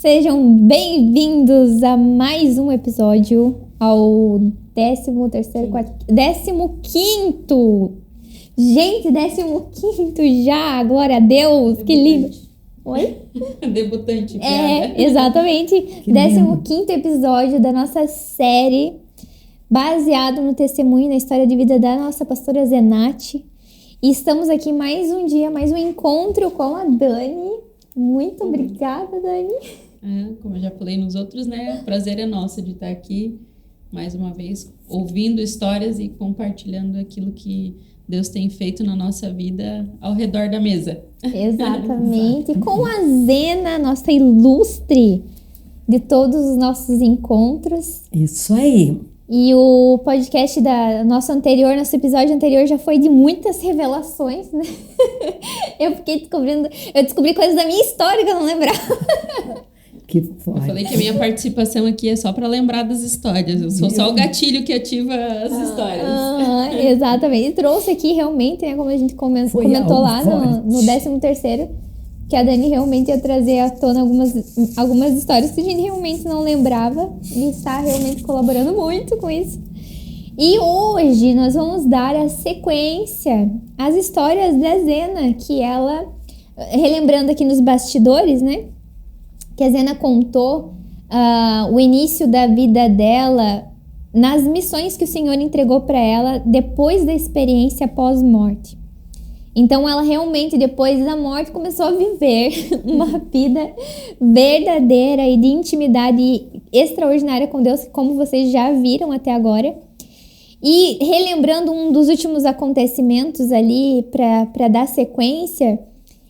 Sejam bem-vindos a mais um episódio, ao 15º. Gente, 15º já, glória a Deus, debutante. Que lindo. Oi? Debutante. Exatamente. 15º episódio da nossa série, baseado no testemunho, na história de vida da nossa pastora Zenate. E estamos aqui mais um dia, mais um encontro com a Dani. Muito obrigada, Dani. Como eu já falei nos outros, né? O prazer é nosso de estar aqui mais uma vez, ouvindo histórias e compartilhando aquilo que Deus tem feito na nossa vida ao redor da mesa. Exatamente. Com a Zena, nossa ilustre de todos os nossos encontros. Isso aí. E o podcast nosso episódio anterior já foi de muitas revelações, né? Eu descobri coisas da minha história que eu não lembrava. Que foi. Eu falei que a minha participação aqui é só para lembrar das histórias. Eu sou só o gatilho que ativa as histórias. Exatamente. E trouxe aqui realmente, né, como a gente comentou lá no 13º, que a Dani realmente ia trazer à tona algumas histórias que a gente realmente não lembrava e está realmente colaborando muito com isso. E hoje nós vamos dar a sequência às histórias da Zena, que ela, relembrando aqui nos bastidores, né, que a Zena contou o início da vida dela nas missões que o Senhor entregou para ela depois da experiência pós-morte. Então ela realmente, depois da morte, começou a viver uma vida verdadeira e de intimidade extraordinária com Deus, como vocês já viram até agora. E relembrando um dos últimos acontecimentos ali, para dar sequência,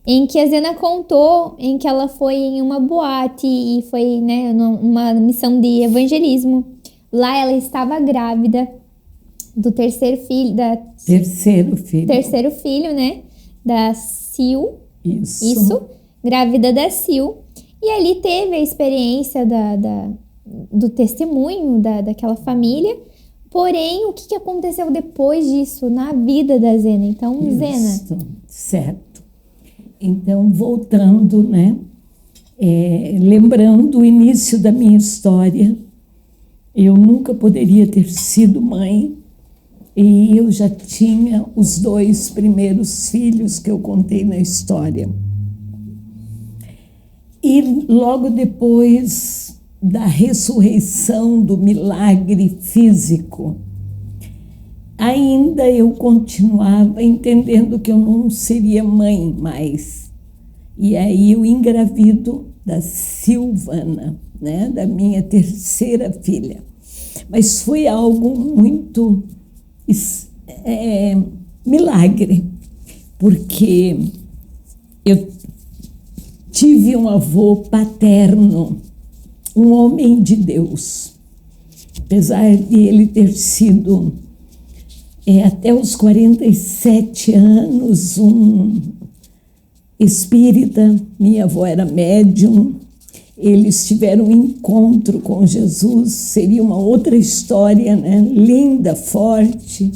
em que a Zena contou em que ela foi em uma boate e foi, né, numa missão de evangelismo. Lá ela estava grávida do terceiro filho, terceiro filho, né, da Sil. Isso, grávida da Sil. E ali teve a experiência do testemunho daquela família. Porém, o que aconteceu depois disso na vida da Zena? Então, Isso, Zena. Certo. Então, voltando, né, lembrando o início da minha história, eu nunca poderia ter sido mãe, e eu já tinha os 2 primeiros filhos que eu contei na história. E logo depois da ressurreição, do milagre físico, ainda eu continuava entendendo que eu não seria mãe mais. E aí eu engravido da Silvana, né, da minha terceira filha. Mas foi algo muito milagre, porque eu tive um avô paterno, um homem de Deus. Apesar de ele ter sido até os 47 anos um espírita, minha avó era médium, eles tiveram um encontro com Jesus, seria uma outra história, né? Linda, forte.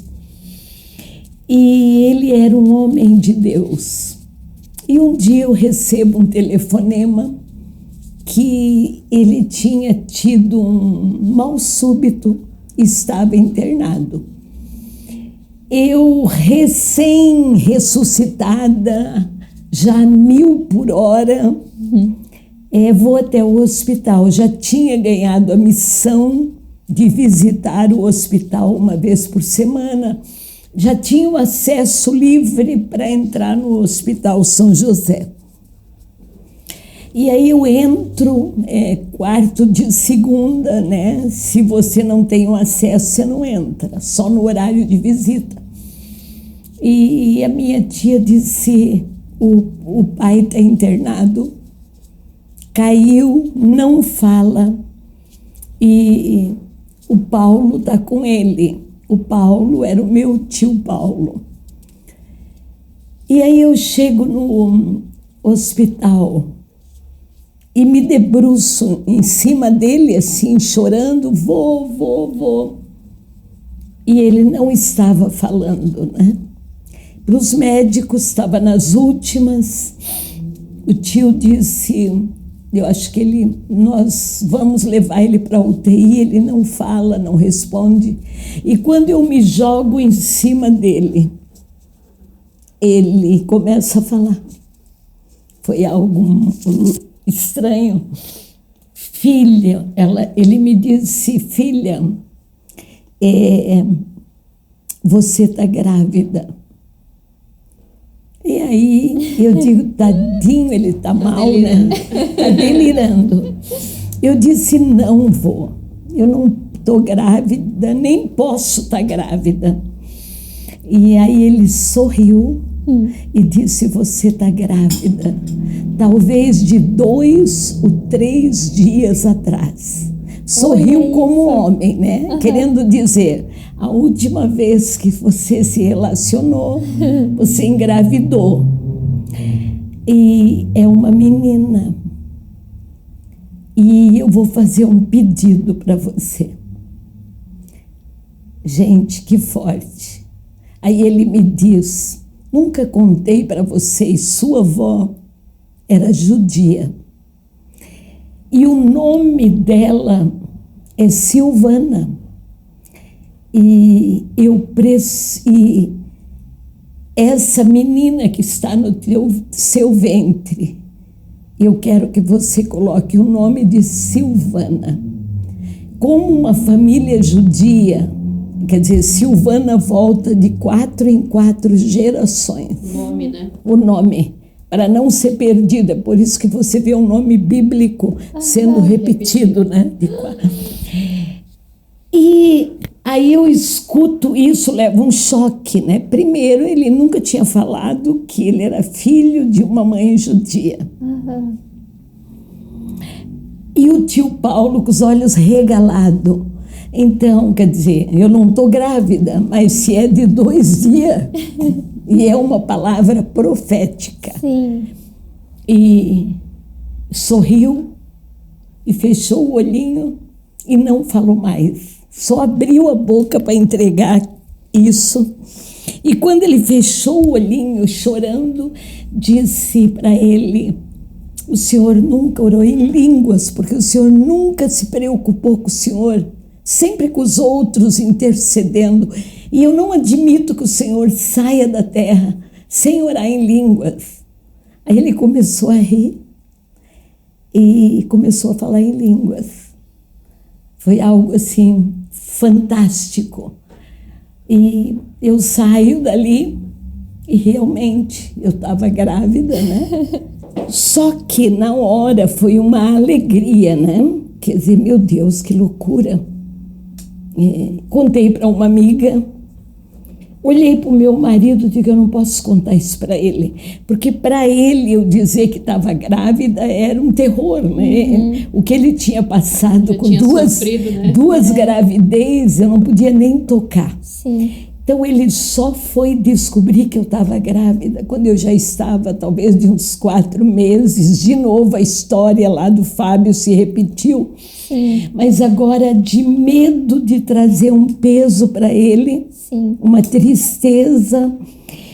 E ele era um homem de Deus. E um dia eu recebo um telefonema que ele tinha tido um mal súbito e estava internado. Eu, recém-ressuscitada, já 1000 por hora, vou até o hospital. Já tinha ganhado a missão de visitar o hospital uma vez por semana. Já tinha o acesso livre para entrar no Hospital São José. E aí eu entro, quarto de segunda, né? Se você não tem o acesso, você não entra, só no horário de visita. E a minha tia disse, o pai está internado, caiu, não fala, e o Paulo está com ele. O Paulo era o meu tio Paulo. E aí eu chego no hospital e me debruço em cima dele, assim, chorando, vou. E ele não estava falando, né? Para os médicos, estava nas últimas. O tio disse, Eu acho que nós vamos levar ele para a UTI, ele não fala, não responde. E quando eu me jogo em cima dele, ele começa a falar. Foi algo estranho. Filha, ele me disse, filha, você está grávida. E aí eu digo, tadinho, ele está mal, né? Está delirando. Eu disse, não vou, eu não estou grávida, nem posso estar grávida. E aí ele sorriu e disse, você está grávida, talvez de 2 ou 3 dias atrás. Sorriu como homem, né? Querendo dizer, a última vez que você se relacionou, você engravidou. E é uma menina. E eu vou fazer um pedido para você. Gente, que forte. Aí ele me diz, nunca contei para vocês, sua avó era judia. E o nome dela é Silvana. E essa menina que está no seu ventre, eu quero que você coloque o nome de Silvana. Como uma família judia, quer dizer, Silvana volta de 4 em 4 gerações. O nome, né? O nome, para não ser perdida. Por isso que você vê um nome bíblico sendo repetido, né? E aí eu escuto isso, leva um choque, né? Primeiro, ele nunca tinha falado que ele era filho de uma mãe judia. E o tio Paulo com os olhos regalados. Então, quer dizer, eu não estou grávida, mas se é de 2 dias, e é uma palavra profética. Sim. E sorriu e fechou o olhinho e não falou mais. Só abriu a boca para entregar isso. E quando ele fechou o olhinho, chorando, disse para ele, o senhor nunca orou em línguas, porque o senhor nunca se preocupou com o senhor, sempre com os outros intercedendo. E eu não admito que o senhor saia da terra sem orar em línguas. Aí ele começou a rir e começou a falar em línguas. Foi algo assim fantástico. E eu saio dali e realmente eu estava grávida, né? Só que na hora foi uma alegria, né? Quer dizer, meu Deus, que loucura. Contei para uma amiga, olhei para o meu marido e digo, eu não posso contar isso para ele, porque para ele eu dizer que estava grávida era um terror, né? O que ele tinha passado com duas gravidez, eu não podia nem tocar. Sim. Então ele só foi descobrir que eu estava grávida quando eu já estava, talvez de uns 4 meses. De novo a história lá do Fábio se repetiu. Sim. Mas agora de medo de trazer um peso para ele, Sim. uma tristeza.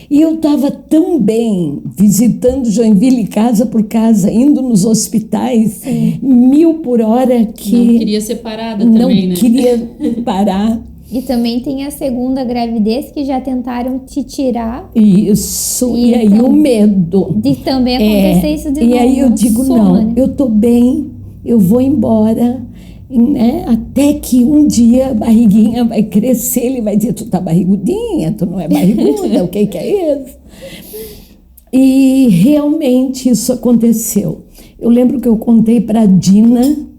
E eu estava tão bem, visitando Joinville casa por casa, indo nos hospitais, 1000 por hora, que não queria ser parada também, né? Não queria parar. E também tem a segunda gravidez que já tentaram te tirar. Isso, e aí então, o medo. De também acontecer isso de novo. E aí eu digo, não, eu estou bem, eu vou embora, né? Até que um dia a barriguinha vai crescer, ele vai dizer, tu tá barrigudinha, tu não é barriguda, o que é isso? E realmente isso aconteceu. Eu lembro que eu contei para a Dina.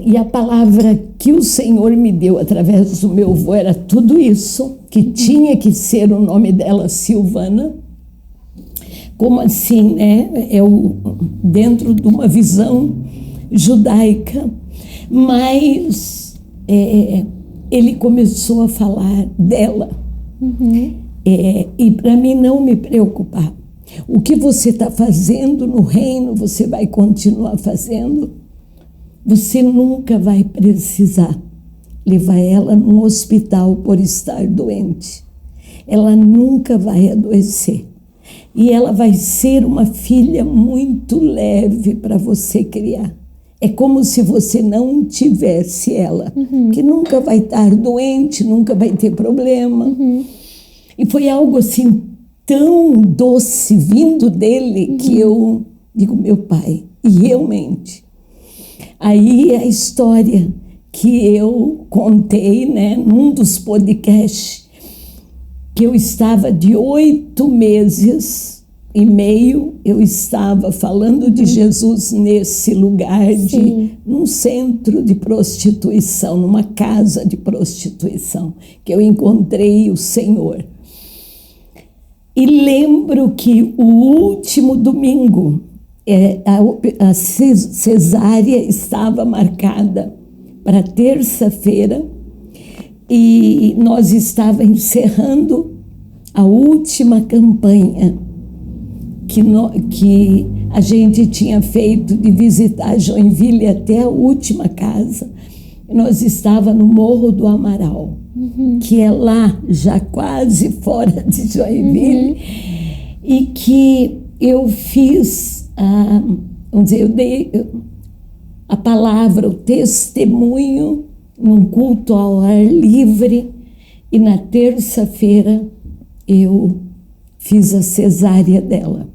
E a palavra que o Senhor me deu através do meu avô era tudo isso, que tinha que ser o nome dela, Silvana. Como assim, né? Dentro de uma visão judaica. Mas ele começou a falar dela. E para mim não me preocupar. O que você está fazendo no reino, você vai continuar fazendo. Você nunca vai precisar levar ela num hospital por estar doente. Ela nunca vai adoecer. e ela vai ser uma filha muito leve para você criar. É como se você não tivesse ela, que nunca vai estar doente, nunca vai ter problema. E foi algo assim tão doce vindo dele que eu digo, meu pai, e realmente. Aí a história que eu contei, né, num dos podcasts, que eu estava de 8 meses e meio, eu estava falando de Jesus nesse lugar, num centro de prostituição, numa casa de prostituição, que eu encontrei o Senhor. E lembro que o último domingo, a cesárea estava marcada para terça-feira e nós estávamos encerrando a última campanha que a gente tinha feito de visitar Joinville até a última casa. Nós estávamos no Morro do Amaral, que é lá, já quase fora de Joinville, e que eu fiz, vamos dizer, eu dei a palavra, o testemunho num culto ao ar livre, e na terça-feira eu fiz a cesárea dela.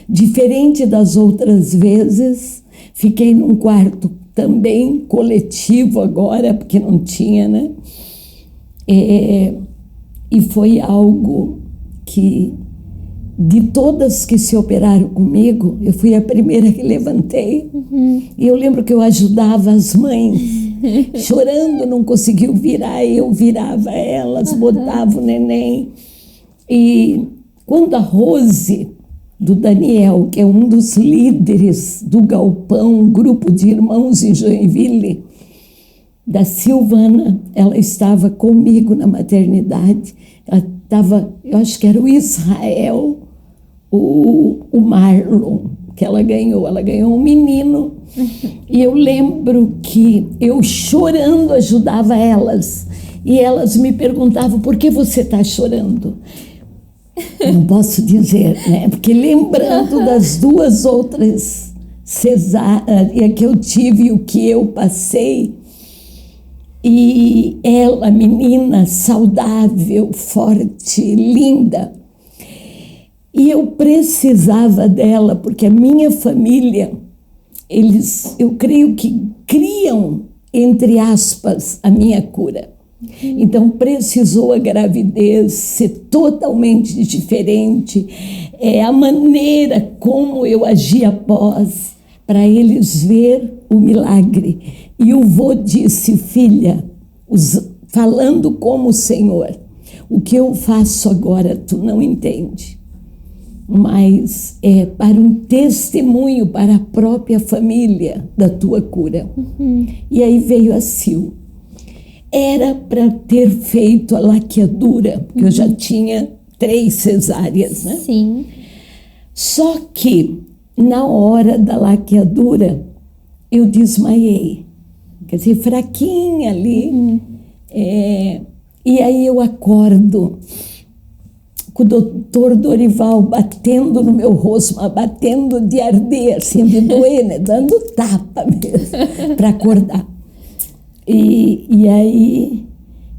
Diferente das outras vezes, fiquei num quarto também coletivo agora, porque não tinha, né? E foi algo que, de todas que se operaram comigo, eu fui a primeira que levantei. E eu lembro que eu ajudava as mães, chorando, não conseguiu virar, eu virava elas, botava o neném. E quando a Rose, do Daniel, que é um dos líderes do Galpão, um grupo de irmãos em Joinville, da Silvana, ela estava comigo na maternidade. Ela estava, eu acho que era o Israel, o Marlon, que ela ganhou um menino. E eu lembro que eu chorando ajudava elas. E elas me perguntavam, por que você está chorando? Não posso dizer, né? Porque lembrando das 2 outras cesáreas que eu tive, o que eu passei, e ela, menina, saudável, forte, linda, e eu precisava dela, porque a minha família, eles, eu creio que criam, entre aspas, a minha cura. Então precisou a gravidez ser totalmente diferente, a maneira como eu agi após, para eles ver o milagre. E o vô disse, filha, falando como o Senhor, o que eu faço agora tu não entende, mas é para um testemunho para a própria família da tua cura. E aí veio a Sil. Era para ter feito a laqueadura, porque eu já tinha 3 cesáreas, né? Sim. Só que, na hora da laqueadura, eu desmaiei. Quer dizer, fraquinha ali. E aí eu acordo com o doutor Dorival batendo no meu rosto, mas batendo de arder, assim, de doer, né? Dando tapa mesmo, para acordar. E aí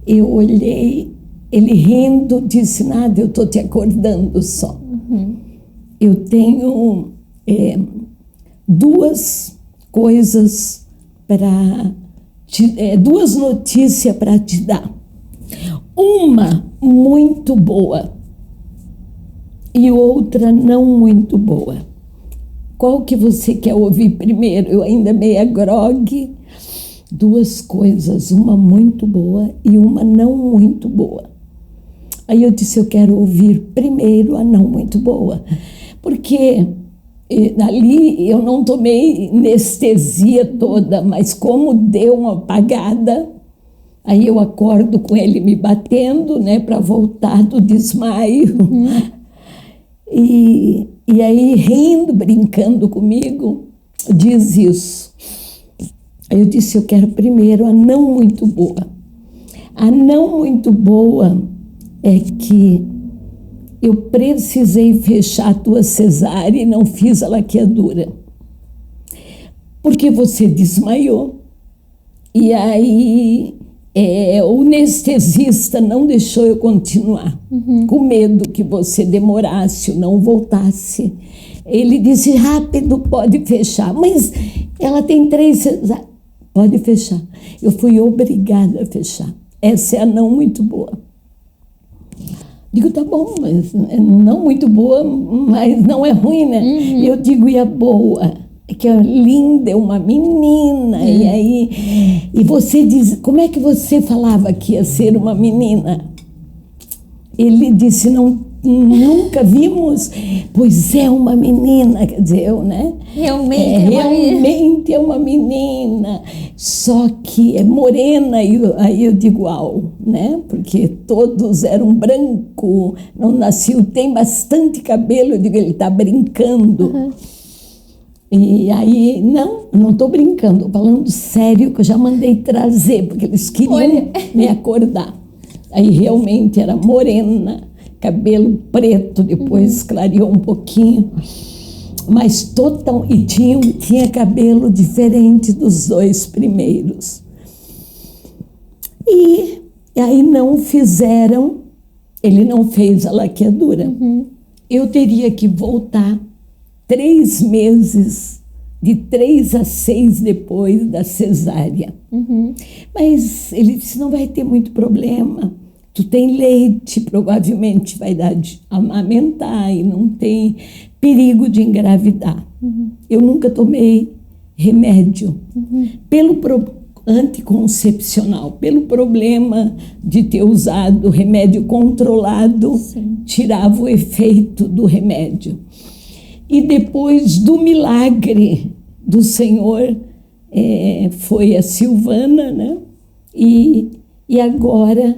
eu olhei, ele rindo, disse, nada, eu estou te acordando só. Eu tenho 2 coisas para 2 notícias para te dar. Uma muito boa e outra não muito boa. Qual que você quer ouvir primeiro? Eu ainda meia grogue. 2 coisas, uma muito boa e uma não muito boa. Aí eu disse, eu quero ouvir primeiro a não muito boa, porque ali eu não tomei anestesia toda, mas como deu uma apagada, aí eu acordo com ele me batendo, né, para voltar do desmaio. E aí rindo, brincando comigo, diz isso. Aí eu disse, eu quero primeiro a não muito boa. A não muito boa é que eu precisei fechar a tua cesárea e não fiz a laqueadura. Porque você desmaiou. E aí o anestesista não deixou eu continuar, com medo que você demorasse ou não voltasse. Ele disse, rápido, pode fechar. Mas ela tem 3 cesáreas. Pode fechar. Eu fui obrigada a fechar. Essa é a não muito boa. Digo, tá bom, mas não muito boa, mas não é ruim, né? Eu digo, e a boa? É que é linda, é uma menina. E aí, e você diz, como é que você falava que ia ser uma menina? Ele disse, nunca vimos, pois é uma menina, quer dizer, eu, né? Realmente é uma menina, só que é morena, e aí eu digo, né? Porque todos eram branco, não nasceu, tem bastante cabelo, eu digo, ele está brincando. E aí, não estou brincando, estou falando sério, que eu já mandei trazer, porque eles queriam me acordar. Aí realmente era morena, cabelo preto, depois clareou um pouquinho, mas total, e tinha cabelo diferente dos 2 primeiros. E aí não fizeram, ele não fez a laqueadura. Eu teria que voltar 3 meses, de 3 a 6 depois da cesárea. Mas ele disse, não vai ter muito problema. Tu tem leite, provavelmente vai dar de amamentar e não tem perigo de engravidar. Eu nunca tomei remédio pelo anticoncepcional, pelo problema de ter usado remédio controlado, tirava o efeito do remédio. E depois do milagre do Senhor, foi a Silvana, né? E agora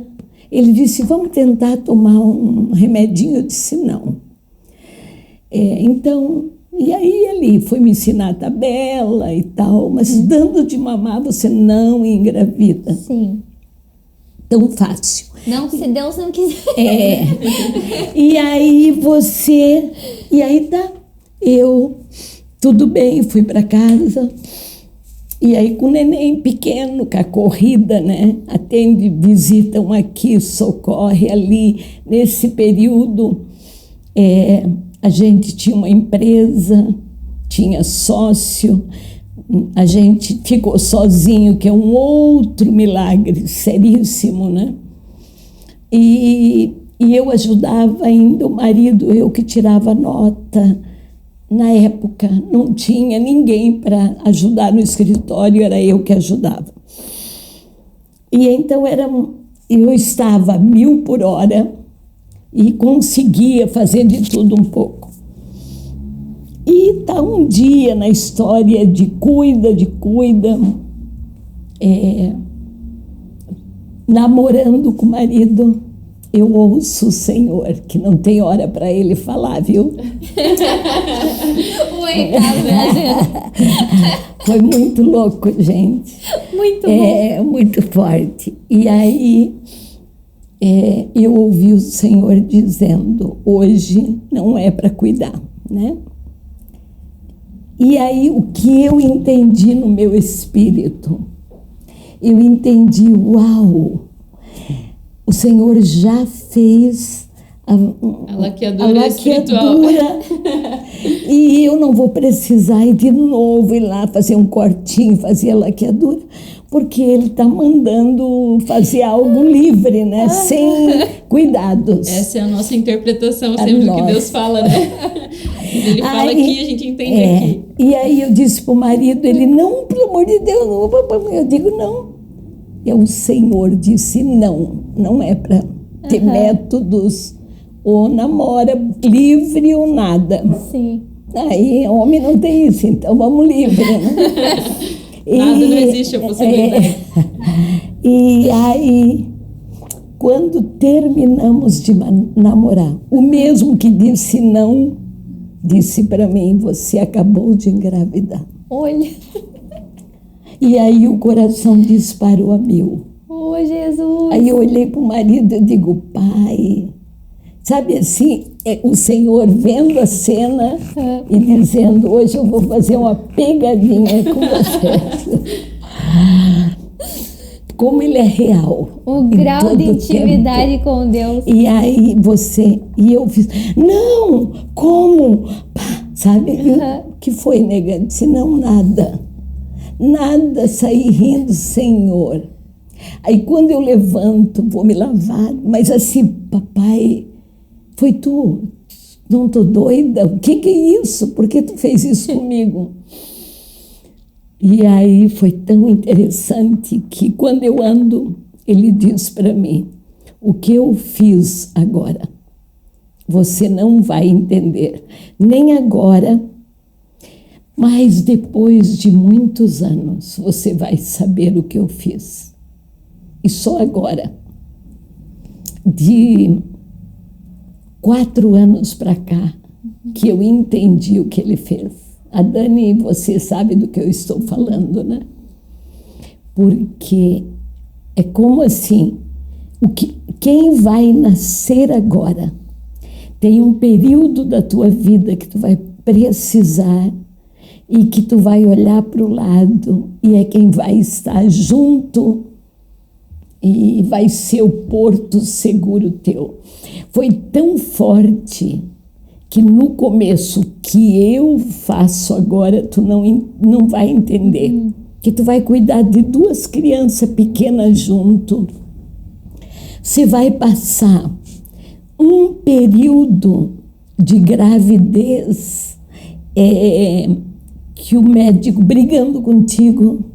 ele disse, vamos tentar tomar um remedinho. Eu disse, não. Então, e aí ele foi me ensinar a tabela e tal, mas dando de mamar você não engravida. Sim. Tão fácil. Não, se Deus não quiser. E aí e aí tá. Eu, tudo bem, fui para casa. E aí com o neném pequeno, com a corrida, né? Atende, visitam aqui, socorre ali. Nesse período, a gente tinha uma empresa, tinha sócio, a gente ficou sozinho, que é um outro milagre seríssimo, né? E eu ajudava ainda o marido, eu que tirava nota. Na época, não tinha ninguém para ajudar no escritório, era eu que ajudava. E então eu estava 1000 por hora e conseguia fazer de tudo um pouco. E tá um dia na história de cuida, namorando com o marido, eu ouço o Senhor, que não tem hora para ele falar, viu? Foi muito louco, gente. Muito bom. Muito forte. E aí eu ouvi o Senhor dizendo, hoje não é para cuidar, né? E aí o que eu entendi no meu espírito? Eu entendi, uau! O Senhor já fez a laqueadura espiritual. E eu não vou precisar ir de novo, ir lá fazer um cortinho, fazer a laqueadura, porque Ele está mandando fazer algo livre, né? Sem cuidados. Essa é a nossa interpretação sempre do que Deus fala, né? Ele fala aqui, a gente entende aqui. E aí eu disse para o marido, ele, não, pelo amor de Deus, não. Eu digo, não. E o Senhor disse, não é para ter métodos, ou namora livre ou nada. Sim. Aí homem não tem isso, então vamos livre, né? Nada não existe a possibilidade. E aí, quando terminamos de namorar, o mesmo que disse não, disse para mim, você acabou de engravidar. Olha. E aí o coração disparou a 1000. Oh, Jesus! Aí eu olhei para o marido e digo, pai, Sabe assim, o Senhor vendo a cena e dizendo, hoje eu vou fazer uma pegadinha com você. Como ele é real. O grau de intimidade com Deus. E aí eu fiz, não, como? Pá, sabe? Que foi negando? Disse, não, nada. Nada, saí rindo, Senhor. Aí quando eu levanto, vou me lavar, mas assim, papai, foi tu? Não tô doida? O que é isso? Por que tu fez isso comigo? E aí foi tão interessante que quando eu ando, ele diz para mim, o que eu fiz agora, você não vai entender, nem agora, mas depois de muitos anos, você vai saber o que eu fiz. E só agora, de 4 anos para cá, que eu entendi o que ele fez. A Dani, você sabe do que eu estou falando, né? Porque é como assim, quem vai nascer agora tem um período da tua vida que tu vai precisar e que tu vai olhar para o lado e é quem vai estar junto e vai ser o porto seguro teu. Foi tão forte que no começo, o que eu faço agora, tu não vai entender. Que tu vai cuidar de 2 crianças pequenas junto. Você vai passar um período de gravidez que o médico brigando contigo,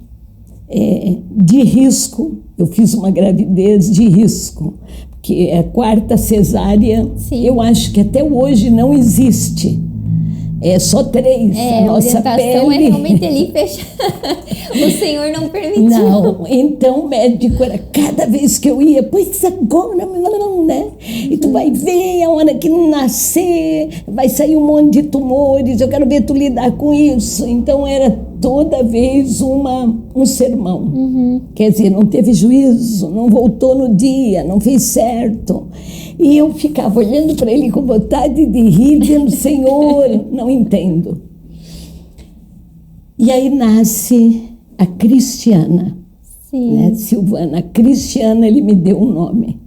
de risco. Eu fiz uma gravidez de risco, que é a 4ª cesárea. Sim. Eu acho que até hoje não existe. É só 3. A nossa pele é realmente ali fechada. O Senhor não permitiu. Não, então o médico era cada vez que eu ia, pois agora, não, né? E tu vai ver a hora que nascer, vai sair um monte de tumores, eu quero ver tu lidar com isso. Então era toda vez um sermão. Quer dizer, não teve juízo, não voltou no dia, não fez certo. E eu ficava olhando para ele com vontade de rir, dizendo, Senhor, não entendo. E aí nasce a Cristiana, né, Silvana. A Cristiana, ele me deu um nome.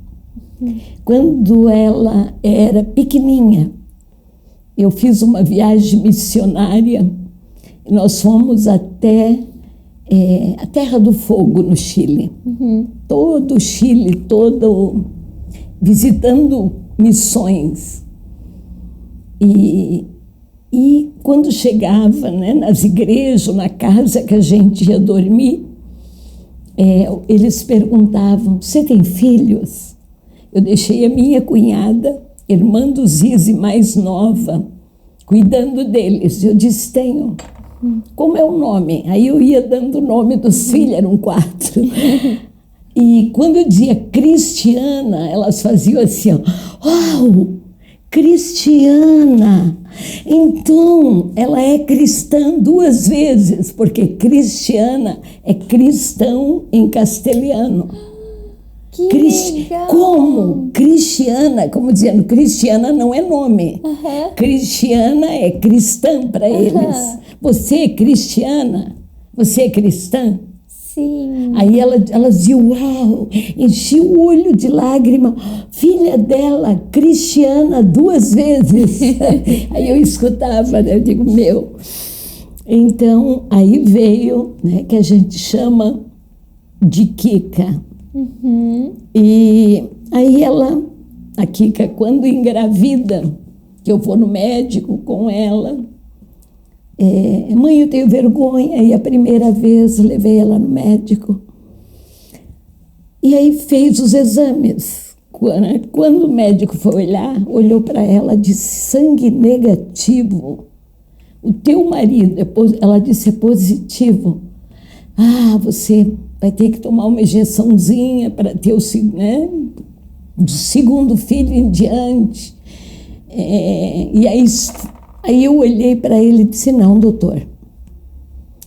Quando ela era pequenininha, eu fiz uma viagem missionária, e nós fomos até a Terra do Fogo, no Chile. Todo o Chile, visitando missões. E quando chegava, né, nas igrejas, na casa que a gente ia dormir, eles perguntavam, você tem filhos? Eu deixei a minha cunhada, irmã do Zizi, mais nova, cuidando deles. Eu disse, tenho. Como é o nome? Aí eu ia dando o nome dos filhos, eram 4. E quando eu dizia Cristiana, elas faziam assim, ó, uau, Cristiana. Então, ela é cristã 2 vezes, porque Cristiana é cristão em castelhano. Que legal! Como? Cristiana, como dizendo, Cristiana não é nome. Cristiana é cristã para eles. Você é cristiana? Você é cristã? Sim. Aí elas diziam, uau, enchi o olho de lágrima, filha dela, Cristiana, 2 vezes. Aí eu escutava, né? Eu digo, meu. Então, aí veio, né, que a gente chama de Kika. E aí a Kika, quando engravida, que eu vou no médico com ela, mãe, eu tenho vergonha, e a primeira vez levei ela no médico. E aí fez os exames. Quando o médico foi olhar, olhou para ela, disse, sangue negativo. O teu marido, ela disse, é positivo. Ah, você vai ter que tomar uma injeçãozinha para ter do segundo filho em diante. E aí eu olhei para ele e disse, não, doutor,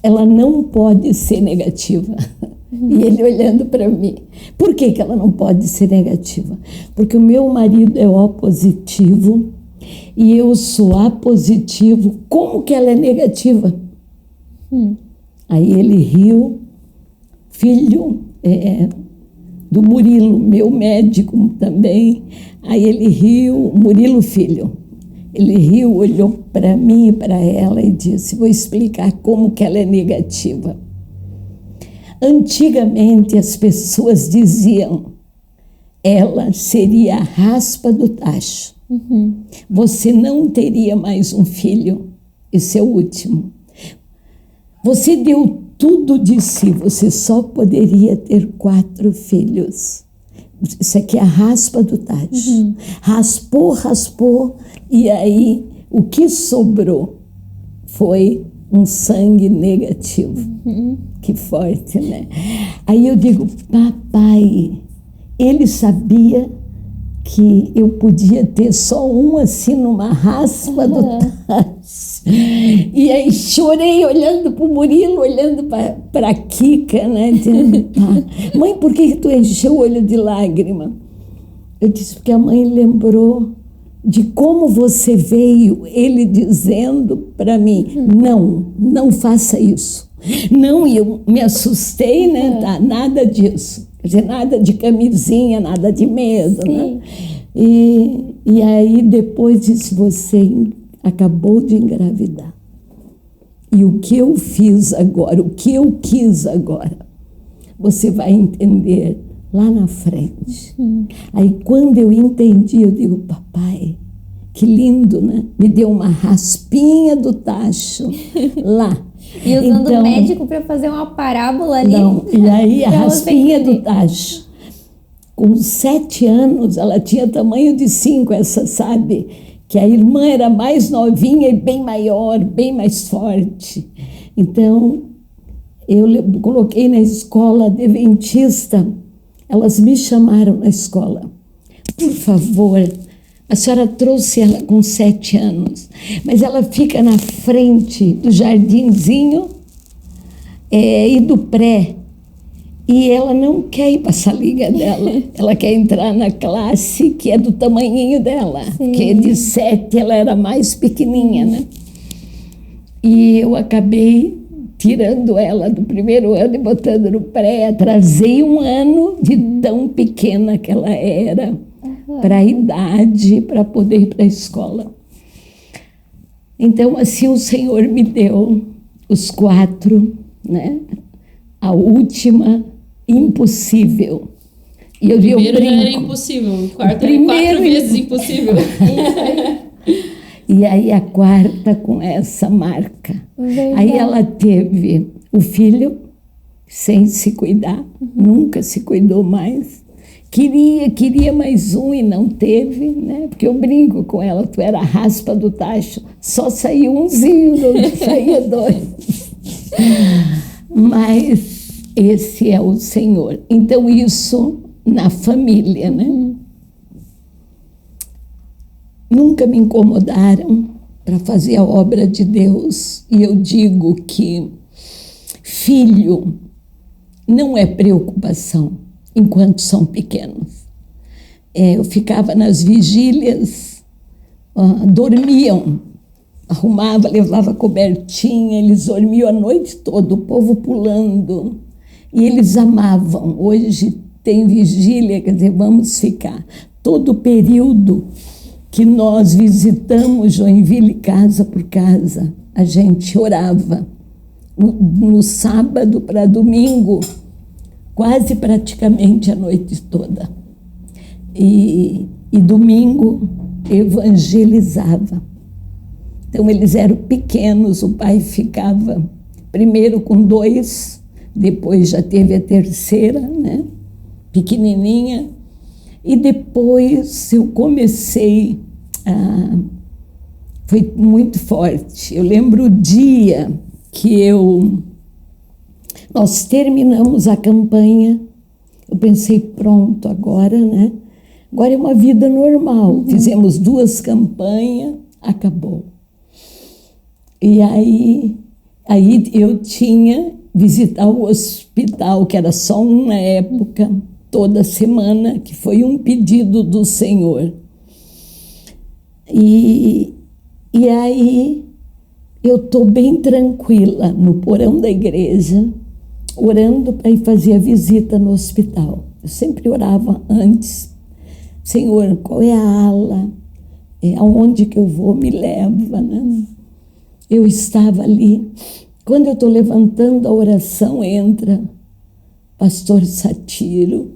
ela não pode ser negativa. E ele olhando para mim. Por que ela não pode ser negativa? Porque o meu marido é O positivo e eu sou A positivo. Como que ela é negativa? Aí ele riu, filho do Murilo, meu médico também. Aí ele riu, Murilo filho. Ele riu, olhou para mim e para ela e disse, vou explicar como que ela é negativa. Antigamente as pessoas diziam, ela seria a raspa do tacho. Você não teria mais um filho, esse é o último. Você deu tudo de si, você só poderia ter 4 filhos. Isso aqui é a raspa do tacho. Raspou, e aí o que sobrou foi um sangue negativo. Que forte, né? Aí eu digo, papai, ele sabia que eu podia ter só um assim numa raspa do tacho. E aí chorei olhando para o Murilo, olhando para a Kika, né? Dizendo, mãe, por que tu encheu o olho de lágrima? Eu disse, porque a mãe lembrou de como você veio, ele dizendo para mim, não faça isso. Não, e eu me assustei, né? Tá, nada disso. Quer dizer, nada de camisinha, nada de medo, né? E aí depois disse, você acabou de engravidar. E o que eu fiz agora, o que eu quis agora, você vai entender lá na frente. Aí quando eu entendi, eu digo, papai, que lindo, né? Me deu uma raspinha do tacho lá. E usando o médico para fazer uma parábola ali. Não, e aí a raspinha do tacho. Com 7 anos, ela tinha tamanho de 5, essa, sabe? Que a irmã era mais novinha e bem maior, bem mais forte. Então, eu coloquei na escola adventista, elas me chamaram na escola. Por favor, a senhora trouxe ela com 7 anos, mas ela fica na frente do jardinzinho e do pré. E ela não quer ir para a salinha dela, ela quer entrar na classe que é do tamanhinho dela, que é de 7, ela era mais pequenininha, né? E eu acabei tirando ela do primeiro ano e botando no pré, atrasei 1 ano de tão pequena que ela era, para a idade, para poder ir para a escola. Então, assim, o Senhor me deu os 4, né? A última, impossível. E eu primeiro já era impossível, o quarto era 4 vezes impossível. E aí a 4ª com essa marca. Aí ela teve o filho sem se cuidar, nunca se cuidou mais. Queria mais um e não teve, né? Porque eu brinco com ela, tu era a raspa do tacho, só saiu umzinho, não saía 2. Mas esse é o Senhor. Então, isso na família, né? Nunca me incomodaram para fazer a obra de Deus. E eu digo que filho não é preocupação enquanto são pequenos. Eu ficava nas vigílias, dormiam, arrumava, levava cobertinha, eles dormiam a noite toda, o povo pulando. E eles amavam. Hoje tem vigília, quer dizer, vamos ficar. Todo o período que nós visitamos Joinville casa por casa, a gente orava. No sábado para domingo, quase praticamente a noite toda. E domingo evangelizava. Então eles eram pequenos, o pai ficava primeiro com 2, depois já teve a 3ª, né? Pequenininha. E depois eu comecei foi muito forte. Eu lembro o dia que nós terminamos a campanha, eu pensei, pronto, agora, né? Agora é uma vida normal. Fizemos 2 campanhas, acabou. E aí eu tinha visitar o hospital, que era só uma época, toda semana, que foi um pedido do Senhor. E aí eu estou bem tranquila no porão da igreja, orando para ir fazer a visita no hospital. Eu sempre orava antes: Senhor, qual é a ala? Aonde que eu vou? Me leva, né? Eu estava ali. Quando eu estou levantando a oração, entra pastor Satiro,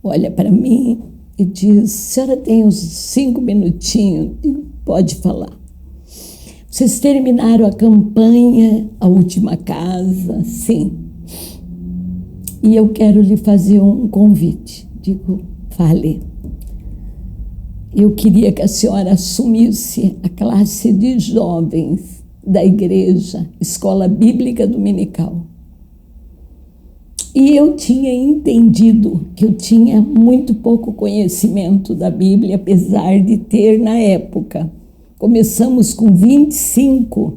olha para mim e diz: senhora tem uns 5 minutinhos? Digo: pode falar. Vocês terminaram a campanha, a última casa? Sim. E eu quero lhe fazer um convite. Digo: fale. Eu queria que a senhora assumisse a classe de jovens da igreja, Escola Bíblica Dominical. E eu tinha entendido que eu tinha muito pouco conhecimento da Bíblia, apesar de ter na época. Começamos com 25.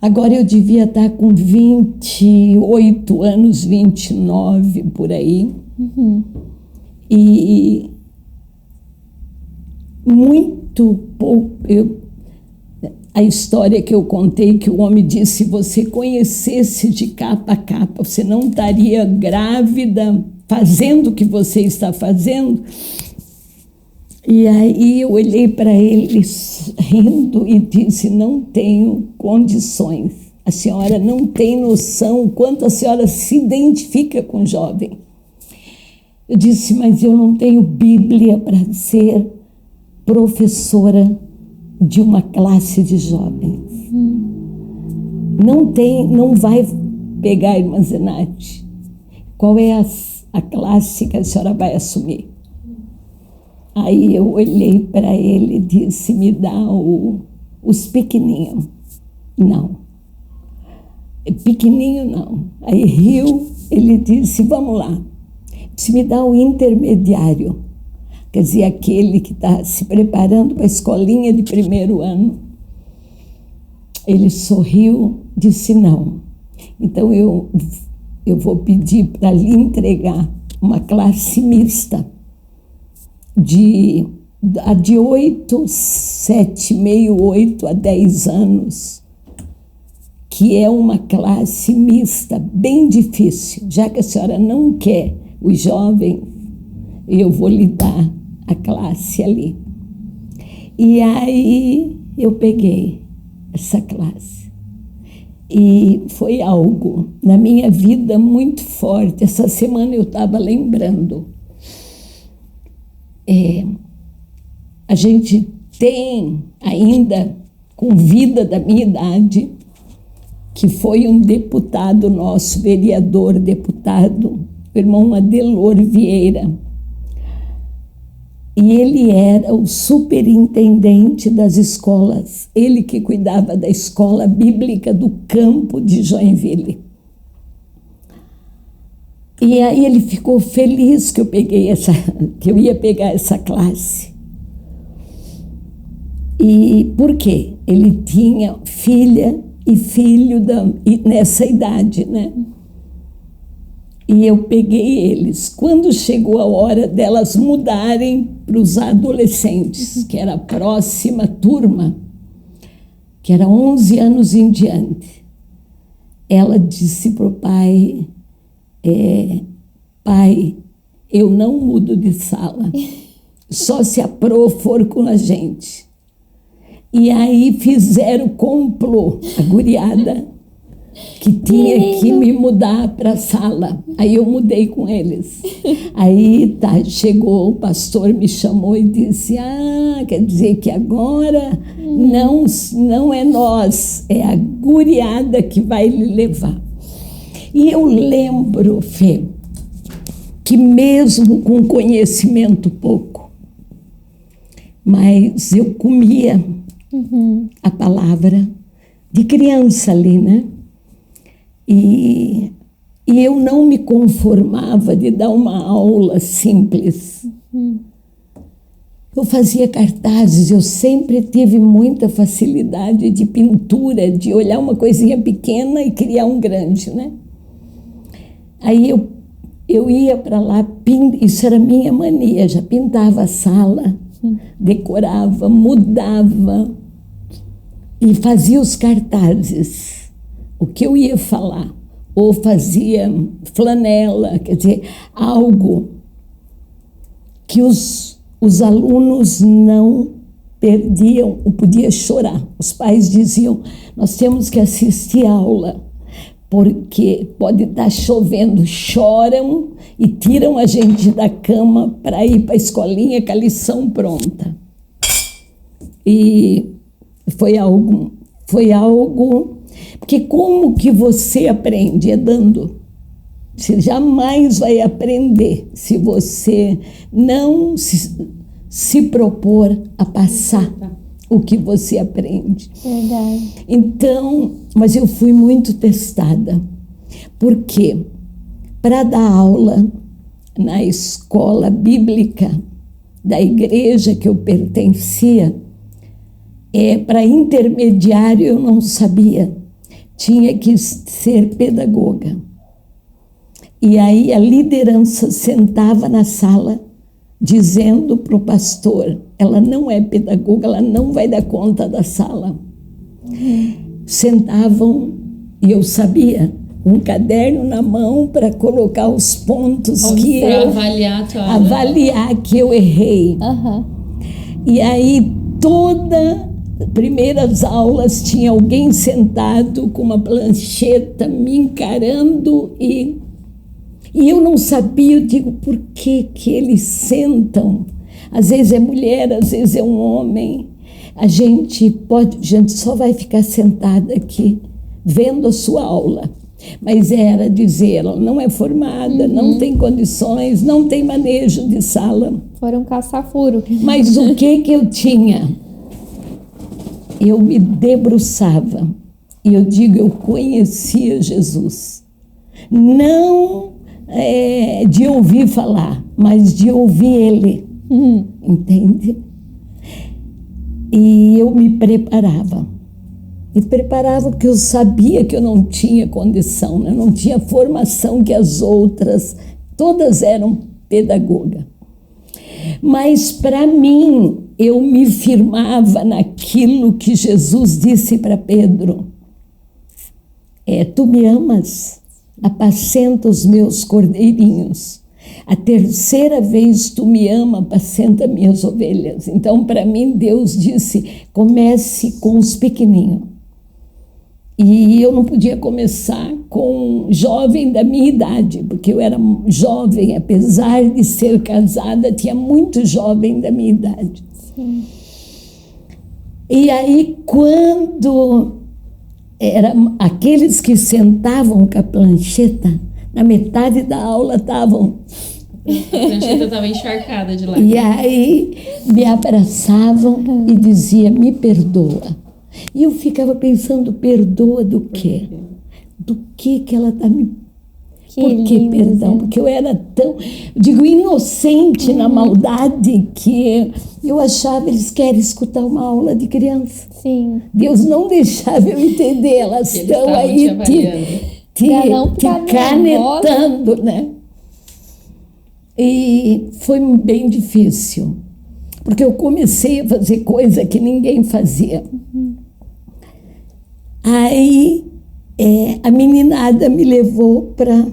Agora eu devia estar com 28 anos, 29, por aí. E muito pouco. A história que eu contei, que o homem disse: se você conhecesse de capa a capa, você não estaria grávida fazendo o que você está fazendo. E aí eu olhei para ele rindo e disse: não tenho condições. A senhora não tem noção o quanto a senhora se identifica com o jovem. Eu disse: mas eu não tenho Bíblia para ser professora de uma classe de jovens. Não vai pegar, irmã Zenate. Qual é a classe que a senhora vai assumir? Aí eu olhei para ele e disse: me dá os pequenininhos. Não. Pequenininho não. Aí riu, ele disse: vamos lá. Se me dá o intermediário. Quer dizer, aquele que está se preparando para a escolinha de 1º ano. Ele sorriu, disse: não. Então eu vou pedir para lhe entregar uma classe mista de 8, 7, meio, 8 a 10 anos, que é uma classe mista, bem difícil. Já que a senhora não quer os jovens, eu vou lhe dar a classe ali. E aí eu peguei essa classe. E foi algo na minha vida muito forte. Essa semana eu estava lembrando. A gente tem ainda, com vida da minha idade, que foi um deputado nosso, vereador, deputado, o irmão Adelor Vieira. E ele era o superintendente das escolas, ele que cuidava da escola bíblica do campo de Joinville. E aí ele ficou feliz que eu ia pegar essa classe. E por quê? Ele tinha filha e filho nessa idade, né? E eu peguei eles. Quando chegou a hora delas mudarem para os adolescentes, que era a próxima turma, que era 11 anos em diante, ela disse para o pai: pai, eu não mudo de sala, só se a Pro for com a gente. E aí fizeram complô, a guriada, que tinha que me mudar para a sala. Aí eu mudei com eles. Aí chegou o pastor, me chamou e disse: quer dizer que agora não é nós, é a guriada que vai lhe levar. E eu lembro, Fê, que mesmo com conhecimento pouco, mas eu comia a palavra de criança ali, né? E eu não me conformava de dar uma aula simples. Eu fazia cartazes, eu sempre tive muita facilidade de pintura, de olhar uma coisinha pequena e criar um grande, né? Aí eu ia para lá, isso era minha mania, já pintava a sala, decorava, mudava e fazia os cartazes, o que eu ia falar, ou fazia flanela, quer dizer, algo que os alunos não perdiam, ou podia chorar. Os pais diziam, nós temos que assistir a aula, porque pode estar chovendo, choram e tiram a gente da cama para ir para a escolinha com a lição pronta. E foi algo, porque como que você aprende? É dando. Você jamais vai aprender se você não se propor a passar o que você aprende. Verdade. Então, mas eu fui muito testada. Por quê? Para dar aula na escola bíblica da igreja que eu pertencia, para intermediário eu não sabia. Tinha que ser pedagoga. E aí a liderança sentava na sala dizendo para o pastor, ela não é pedagoga, ela não vai dar conta da sala. Sentavam e eu sabia, um caderno na mão para colocar os pontos que eu avaliar que eu errei. E aí primeiras aulas tinha alguém sentado com uma plancheta me encarando e eu não sabia, eu digo, por que eles sentam? Às vezes é mulher, às vezes é um homem. A gente só vai ficar sentada aqui, vendo a sua aula. Mas era dizer, ela não é formada, não tem condições, não tem manejo de sala. Foram caçar furo. Mas o que eu tinha? Eu me debruçava. E eu digo, eu conhecia Jesus. Não de ouvir falar, mas de ouvir Ele, entende? E eu me preparava porque eu sabia que eu não tinha condição, né? Eu não tinha formação que as outras, todas eram pedagoga. Mas para mim, eu me firmava naquilo que Jesus disse para Pedro, tu me amas? Apacenta os meus cordeirinhos. A terceira vez tu me ama, apacenta minhas ovelhas. Então, para mim, Deus disse, comece com os pequenininhos. E eu não podia começar com um jovem da minha idade, porque eu era jovem, apesar de ser casada, tinha muito jovem da minha idade. Sim. E aí, quando aqueles que sentavam com a plancheta, na metade da aula estavam... A plancheta estava encharcada de lá. E aí me abraçavam e diziam, me perdoa. E eu ficava pensando, perdoa do quê? Do que ela está me... Por que perdão? Porque eu era tão, inocente na maldade que eu achava, eles querem escutar uma aula de criança. Sim. Deus não deixava eu entender, elas estão aí te canetando, né? E foi bem difícil, porque eu comecei a fazer coisa que ninguém fazia. Aí a meninada me levou para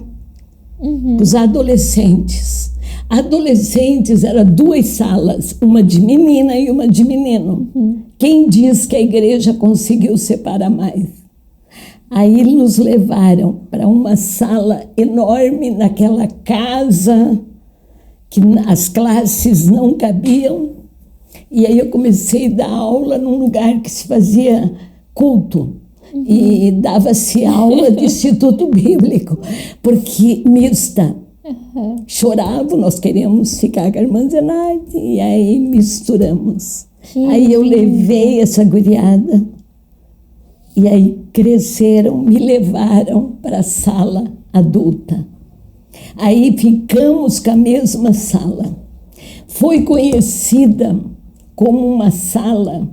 os adolescentes. Adolescentes eram 2 salas, uma de menina e uma de menino. Quem diz que a igreja conseguiu separar mais? Aí nos levaram para uma sala enorme naquela casa que as classes não cabiam. E aí eu comecei a dar aula num lugar que se fazia culto. E dava-se aula de Instituto Bíblico, porque mista. Choravam, nós queríamos ficar com a irmã Zenaide, e aí misturamos. Aí eu levei essa guriada, e aí cresceram, me levaram para a sala adulta. Aí ficamos com a mesma sala. foi conhecida como uma sala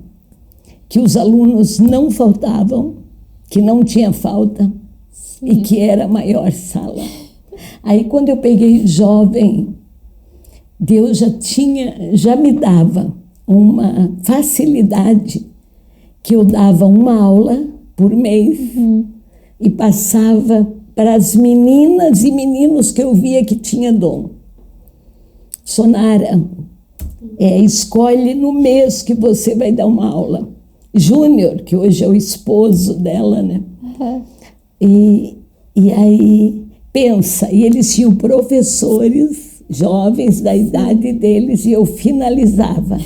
que os alunos não faltavam, que não tinha falta. Sim. E que era a maior sala. Aí quando eu peguei jovem, Deus já me dava uma facilidade que eu dava uma aula por mês e passava para as meninas e meninos que eu via que tinha dom. Sonara, escolhe no mês que você vai dar uma aula. Júnior, que hoje é o esposo dela, né? E aí, pensa, e eles tinham professores jovens da idade deles e eu finalizava.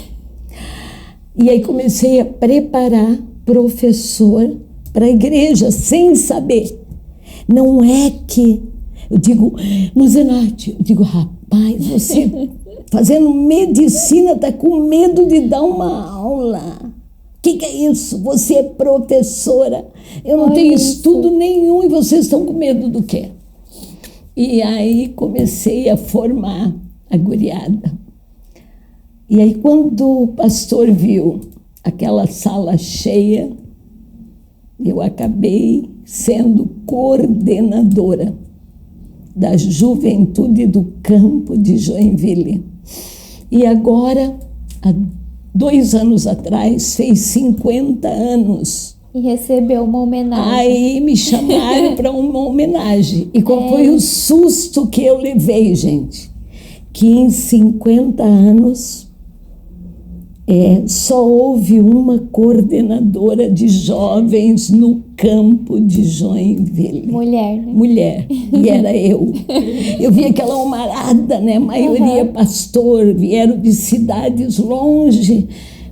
E aí comecei a preparar professor para a igreja, sem saber. Não é que... Eu digo, Muzenati, eu digo, rapaz, você fazendo medicina está com medo de dar uma aula. O que é isso? Você é professora. Eu não tenho estudo nenhum e vocês estão com medo do quê? E aí comecei a formar a guriada. E aí quando o pastor viu aquela sala cheia, eu acabei sendo coordenadora da juventude do campo de Joinville. E agora, há 2 anos atrás, fez 50 anos. E recebeu uma homenagem. Aí me chamaram para uma homenagem. E qual foi o susto que eu levei, gente? Que em 50 anos só houve uma coordenadora de jovens no campo de Joinville. Mulher, né? Mulher. E era eu. Eu vi aquela homarada, né? A maioria pastor, vieram de cidades longe,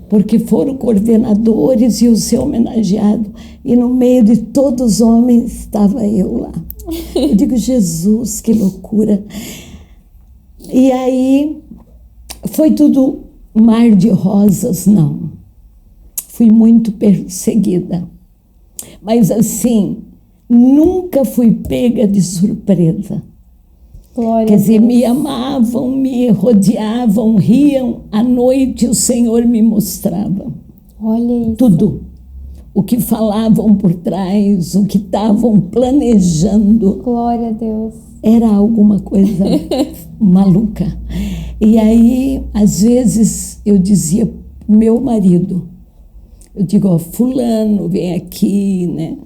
porque foram coordenadores e o seu homenageado. E no meio de todos os homens estava eu lá. Eu digo, Jesus, que loucura. E aí foi tudo mar de rosas, não. Fui muito perseguida. Mas assim, nunca fui pega de surpresa. Glória Quer dizer, me amavam, me rodeavam, riam. À noite o Senhor me mostrava. Olha isso. Tudo. O que falavam por trás, o que estavam planejando. Glória a Deus. Era alguma coisa maluca. E aí, às vezes, eu dizia pro meu marido, eu digo, ó, fulano, vem aqui, né?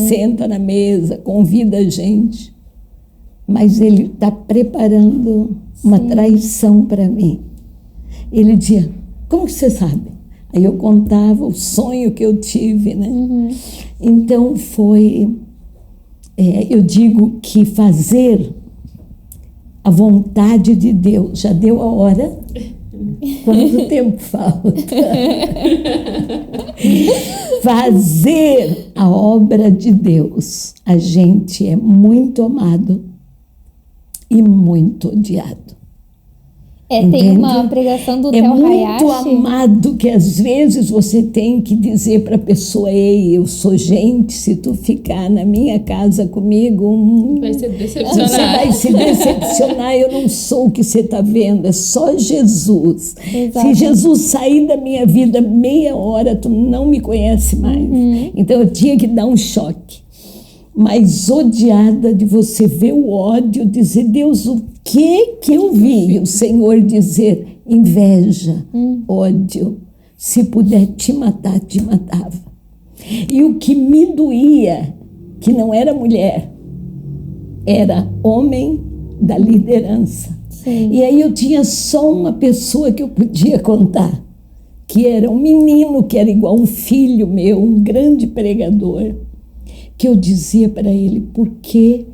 Senta na mesa, convida a gente. Mas ele está preparando uma traição para mim. Ele dizia, como que você sabe? Aí eu contava o sonho que eu tive, né? Então foi... eu digo que fazer a vontade de Deus. Já deu a hora? Quanto tempo falta? Fazer a obra de Deus. A gente é muito amado e muito odiado. Tem uma pregação do Theo Hayashi. É muito amado que às vezes você tem que dizer para a pessoa, ei, eu sou gente, se tu ficar na minha casa comigo, vai se decepcionar. Você vai se decepcionar, eu não sou o que você está vendo, é só Jesus. Exato. Se Jesus sair da minha vida meia hora, tu não me conhece mais. Então eu tinha que dar um choque. Mas odiada de você ver o ódio, dizer, Deus, o que eu vi? O Senhor dizer, inveja, ódio, se puder te matar, te matava. E o que me doía, que não era mulher, era homem da liderança. Sim. E aí eu tinha só uma pessoa que eu podia contar, que era um menino que era igual um filho meu, um grande pregador, que eu dizia para ele, por que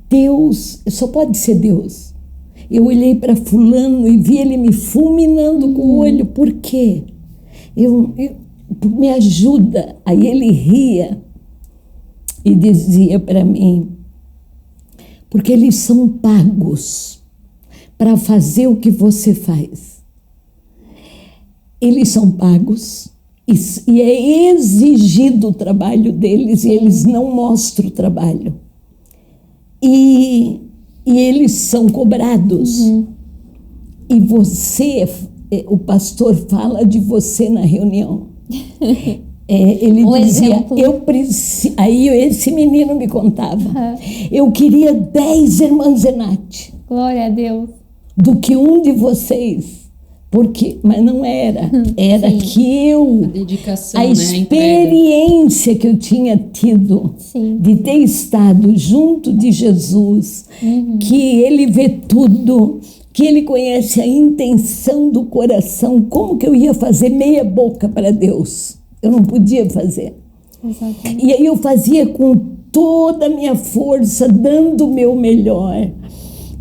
Deus, só pode ser Deus. Eu olhei para fulano e vi ele me fulminando com o olho, por quê? Me ajuda. Aí ele ria e dizia para mim, porque eles são pagos para fazer o que você faz. Eles são pagos. E é exigido o trabalho deles e eles não mostram o trabalho. E eles são cobrados. e você, o pastor fala de você na reunião. Ele dizia, aí esse menino me contava, eu queria 10 irmãs Zenate. Glória a Deus. Do que um de vocês. Mas não era. Era que a dedicação, a experiência que eu tinha tido de ter estado junto de Jesus, que ele vê tudo, que ele conhece a intenção do coração, como que eu ia fazer meia boca para Deus? Eu não podia fazer. Exatamente. E aí eu fazia com toda a minha força, dando o meu melhor.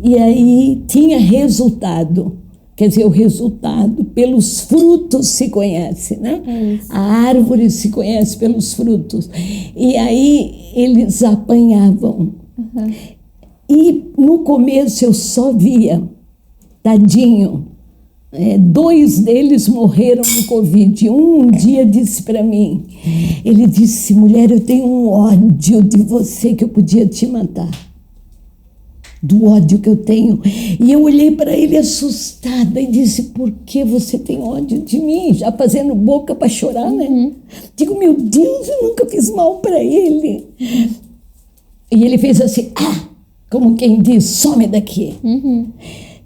E aí tinha resultado. Quer dizer, o resultado, pelos frutos se conhece, né? A árvore se conhece pelos frutos. E aí eles apanhavam. E no começo eu só via, tadinho, 2 deles morreram no Covid. Um dia disse para mim, ele disse, mulher, eu tenho um ódio de você que eu podia te matar. Do ódio que eu tenho. E eu olhei para ele assustada e disse, por que você tem ódio de mim? Já fazendo boca para chorar, né? Digo, meu Deus, eu nunca fiz mal para ele. E ele fez assim, como quem diz, some daqui.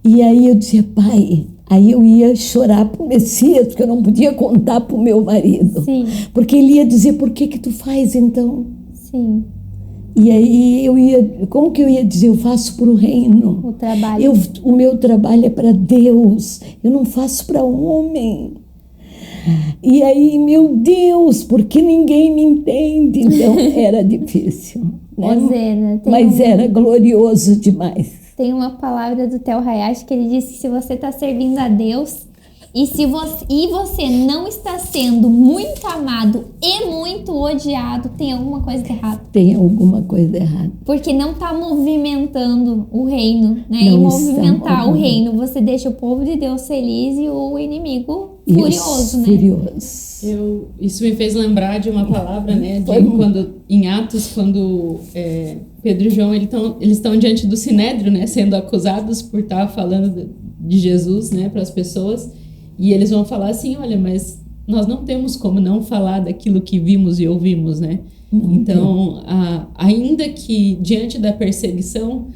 E aí eu dizia, pai, aí eu ia chorar pro Messias, porque eu não podia contar pro meu marido. Sim. Porque ele ia dizer, por que tu faz então? Sim. E aí como que eu ia dizer? Eu faço para o reino. O trabalho. O meu trabalho é para Deus. Eu não faço para homem. E aí, meu Deus, porque ninguém me entende? Então, era difícil. Né? Mas era glorioso demais. Tem uma palavra do Theo Hayashi que ele diz que se você está servindo a Deus e você não está sendo muito amado e muito odiado, tem alguma coisa errada. Tem alguma coisa errada. Porque não está movimentando o reino, né? Não, e movimentar o reino, você deixa o povo de Deus feliz e o inimigo furioso, né? Furioso. Isso me fez lembrar de uma palavra, né? Em Atos, quando Pedro e João eles estão diante do Sinédrio, né? Sendo acusados por estar falando de Jesus, né? Para as pessoas. E eles vão falar assim, olha, mas nós não temos como não falar daquilo que vimos e ouvimos, né? Então, ainda que diante da perseguição,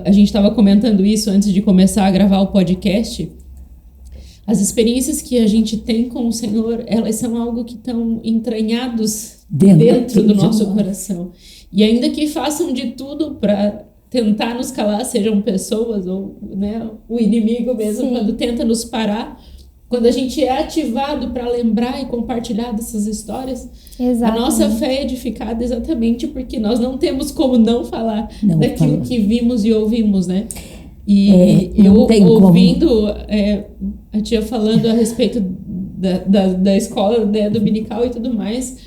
a gente estava comentando isso antes de começar a gravar o podcast, as experiências que a gente tem com o Senhor, elas são algo que estão entranhados dentro do nosso coração. E ainda que façam de tudo para tentar nos calar, sejam pessoas ou, né, o inimigo mesmo, quando tenta nos parar, quando a gente é ativado para lembrar e compartilhar dessas histórias, a nossa fé é edificada exatamente porque nós não temos como não falar daquilo que vimos e ouvimos, né? E eu ouvindo a tia falando a respeito da escola, né, dominical e tudo mais,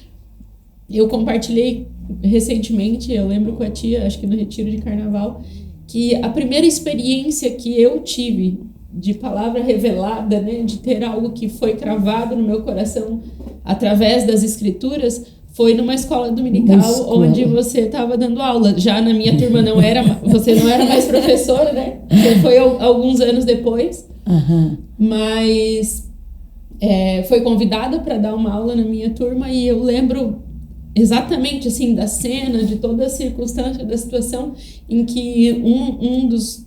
eu compartilhei recentemente, eu lembro com a tia, acho que no retiro de carnaval, que a primeira experiência que eu tive de palavra revelada, né, de ter algo que foi cravado no meu coração através das escrituras, foi numa escola dominical onde você estava dando aula. Já na minha turma você não era mais professora, né? Foi alguns anos depois, mas foi convidada para dar uma aula na minha turma e eu lembro exatamente assim da cena, de toda a circunstância da situação em que um dos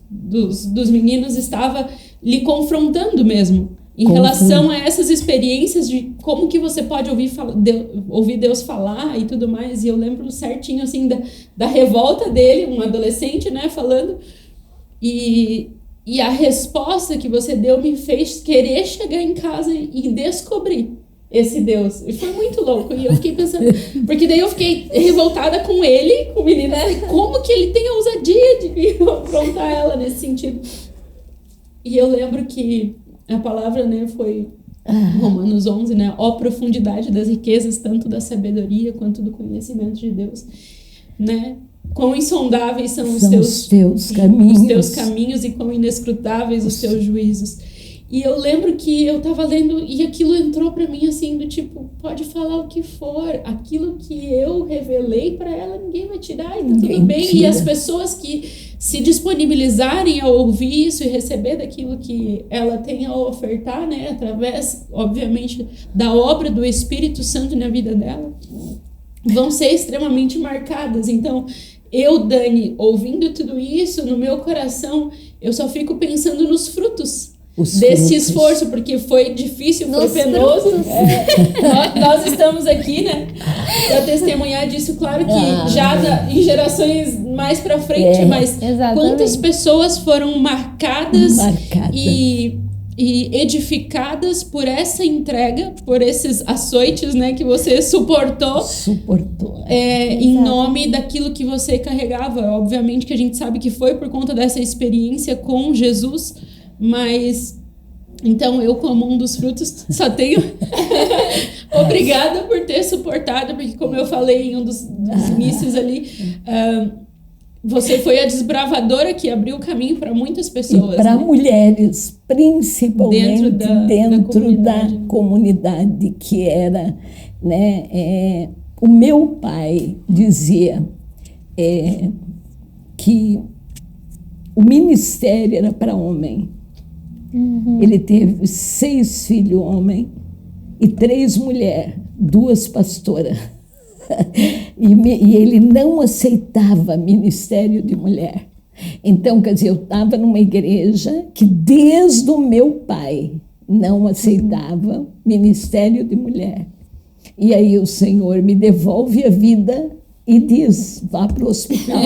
meninos estava lhe confrontando mesmo em relação a essas experiências de como que você pode ouvir Deus falar e tudo mais. E eu lembro certinho assim da revolta dele, um adolescente, né, falando, e a resposta que você deu me fez querer chegar em casa e descobrir esse Deus. E foi muito louco. E eu fiquei pensando, porque daí eu fiquei revoltada com ele, com o menino, como que ele tem a ousadia de confrontar ela nesse sentido. E eu lembro que a palavra, né, foi Romanos 11, né? Ó profundidade das riquezas, tanto da sabedoria quanto do conhecimento de Deus, né? Quão insondáveis são os teus caminhos e quão inescrutáveis os teus juízos. E eu lembro que eu tava lendo e aquilo entrou pra mim assim, do tipo, pode falar o que for, aquilo que eu revelei pra ela, ninguém vai tirar e tá tudo bem. E as pessoas que se disponibilizarem a ouvir isso e receber daquilo que ela tem a ofertar, né, através, obviamente, da obra do Espírito Santo na vida dela, vão ser extremamente marcadas. Então, eu, Dani, ouvindo tudo isso, no meu coração, eu só fico pensando nos frutos desse esforço, porque foi difícil, foi penoso. Nós estamos aqui, né, para testemunhar disso, claro que já em gerações mais para frente, mas quantas pessoas foram marcadas. E edificadas por essa entrega, por esses açoites, né, que você suportou. Em nome daquilo que você carregava. Obviamente que a gente sabe que foi por conta dessa experiência com Jesus, mas então eu, como um dos frutos, só tenho obrigada por ter suportado, porque como eu falei em um dos inícios ali, você foi a desbravadora que abriu o caminho para muitas pessoas. Para mulheres, principalmente dentro da comunidade, que era, né, o meu pai dizia que o ministério era para homem. Ele teve 6 filhos homens e 3 mulheres, 2 pastoras. E ele não aceitava ministério de mulher. Então, quer dizer, eu estava numa igreja que desde o meu pai não aceitava ministério de mulher. E aí o Senhor me devolve a vida e diz, vá para o hospital.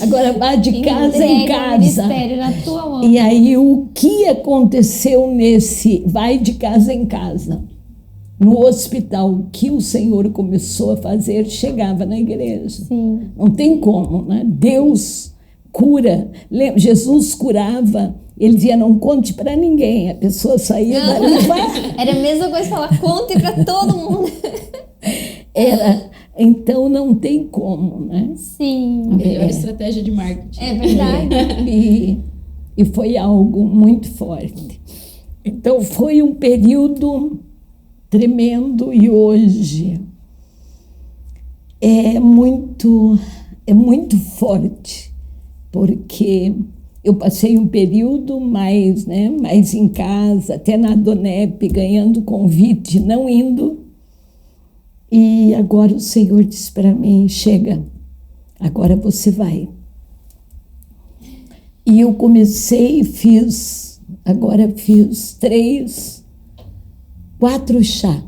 Agora vá de casa em casa. Na tua mão. E aí o que aconteceu nesse vai de casa em casa? No hospital, o que o Senhor começou a fazer chegava na igreja. Sim. Não tem como, né? Deus cura. Jesus curava. Ele dizia, não conte para ninguém. A pessoa saía dali. Era a mesma coisa falar, conte para todo mundo. Então não tem como, né? Sim. A melhor estratégia de marketing. É verdade. E foi algo muito forte. Então foi um período tremendo, e hoje é muito forte, porque eu passei um período mais em casa, até na Adonep, ganhando convite, não indo, e agora o Senhor disse para mim, chega, agora você vai. E eu comecei, fiz 4 chá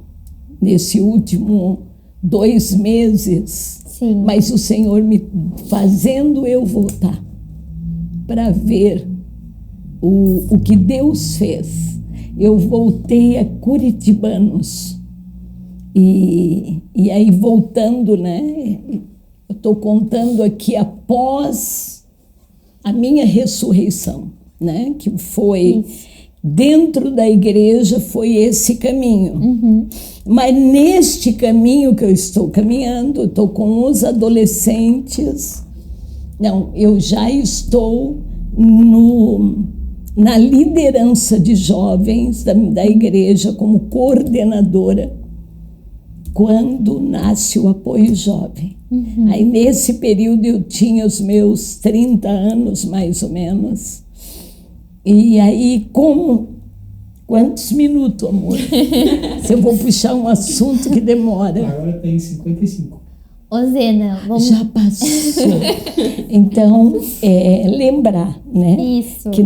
nesse último 2 meses. Sim. Mas o Senhor me fazendo eu voltar para ver o que Deus fez. Eu voltei a Curitibanos. E aí voltando, né? Eu estou contando aqui após a minha ressurreição, né? Que foi... Dentro da igreja foi esse caminho. Mas neste caminho que eu estou caminhando, eu estou com os adolescentes. Não, eu já estou na liderança de jovens da igreja como coordenadora quando nasce o Apoio Jovem. Aí nesse período eu tinha os meus 30 anos mais ou menos. E aí, quantos minutos, amor? Se eu vou puxar um assunto que demora. Agora tem 55. Ô, Zena, vamos... Já passou. Então, lembrar, né? Isso. Que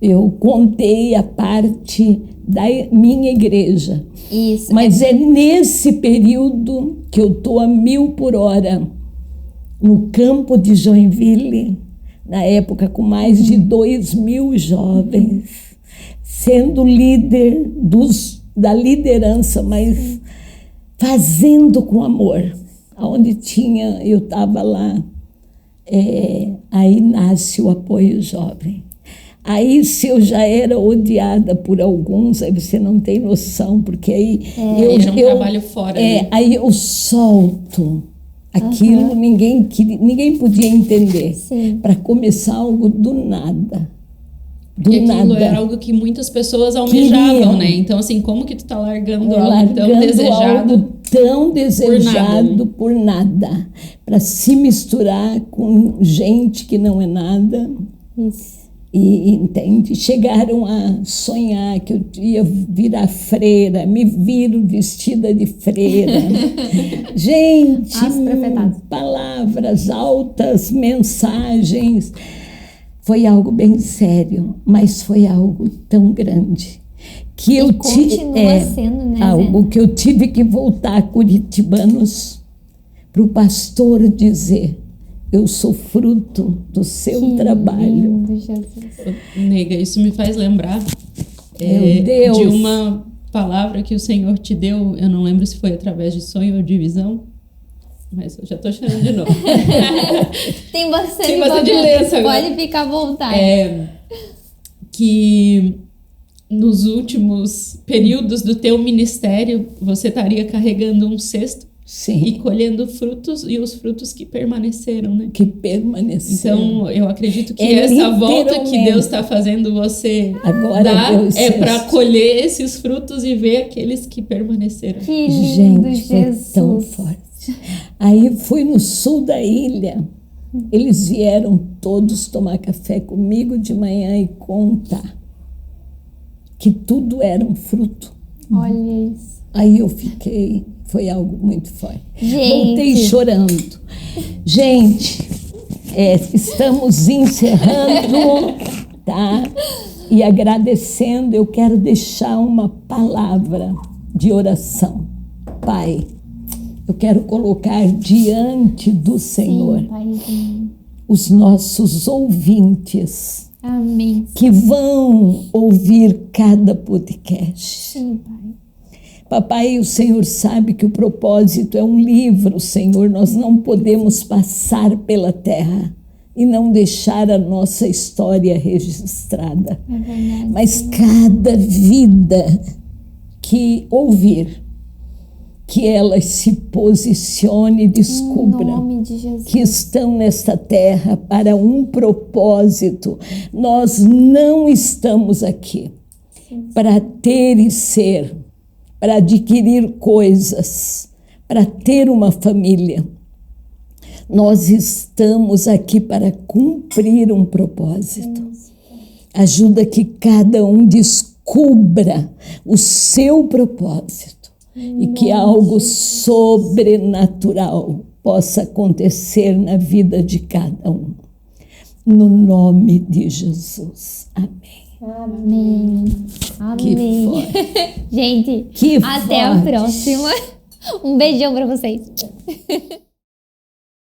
eu contei a parte da minha igreja. Isso. Mas é nesse período que eu estou a 1000 por hora no campo de Joinville, na época com mais de 2.000 jovens, sendo líder da liderança, mas fazendo com amor. Onde eu estava lá, aí nasce o Apoio Jovem. Aí, se eu já era odiada por alguns, aí você não tem noção, porque aí... Era um trabalho fora. Né? Aí eu solto aquilo, ninguém podia entender. Para começar algo do nada. Porque aquilo era algo que muitas pessoas almejavam, né? Então, assim, como que tu tá largando algo tão desejado? Algo tão desejado por nada, para se misturar com gente que não é nada. Isso. E, entende? Chegaram a sonhar que eu ia virar freira, me viram vestida de freira. Gente, palavras altas, mensagens. Foi algo bem sério, mas foi algo tão grande. Que eu continua sendo, né, algo que eu tive que voltar a curitibanos para o pastor dizer: eu sou fruto do seu trabalho. Lindo, Jesus. Nega, isso me faz lembrar de uma palavra que o Senhor te deu. Eu não lembro se foi através de sonho ou de visão, mas eu já estou chorando de novo. Tem bastante lenço agora. Pode ficar à vontade. Que nos últimos períodos do teu ministério, você estaria carregando um cesto. Sim. E colhendo frutos, e os frutos que permaneceram, né? Que permaneceram. Então, eu acredito que essa volta que Deus está fazendo você agora dar é para colher esses frutos e ver aqueles que permaneceram. Que lindo, gente, foi tão forte. Aí fui no sul da ilha. Eles vieram todos tomar café comigo de manhã e contar que tudo era um fruto. Olha isso. Aí eu fiquei... Foi algo muito forte. Gente. Voltei chorando. Gente, estamos encerrando, tá? E agradecendo, eu quero deixar uma palavra de oração. Pai, eu quero colocar diante do Senhor, sim, Pai, os nossos ouvintes. Amém. Que vão ouvir cada podcast. Sim, Pai. Papai, o Senhor sabe que o propósito é um livro, Senhor. Nós não podemos passar pela terra e não deixar a nossa história registrada. É verdade. Mas cada vida que ouvir, que elas se posicione e descubram nome de Jesus. Que estão nesta terra para um propósito. Nós não estamos aqui para ter e ser, para adquirir coisas, para ter uma família. Nós estamos aqui para cumprir um propósito. Ajuda que cada um descubra o seu propósito e que algo sobrenatural possa acontecer na vida de cada um. No nome de Jesus. Amém. Amém. Que Amém. forte. Gente, Que até a forte. próxima. Um beijão pra vocês.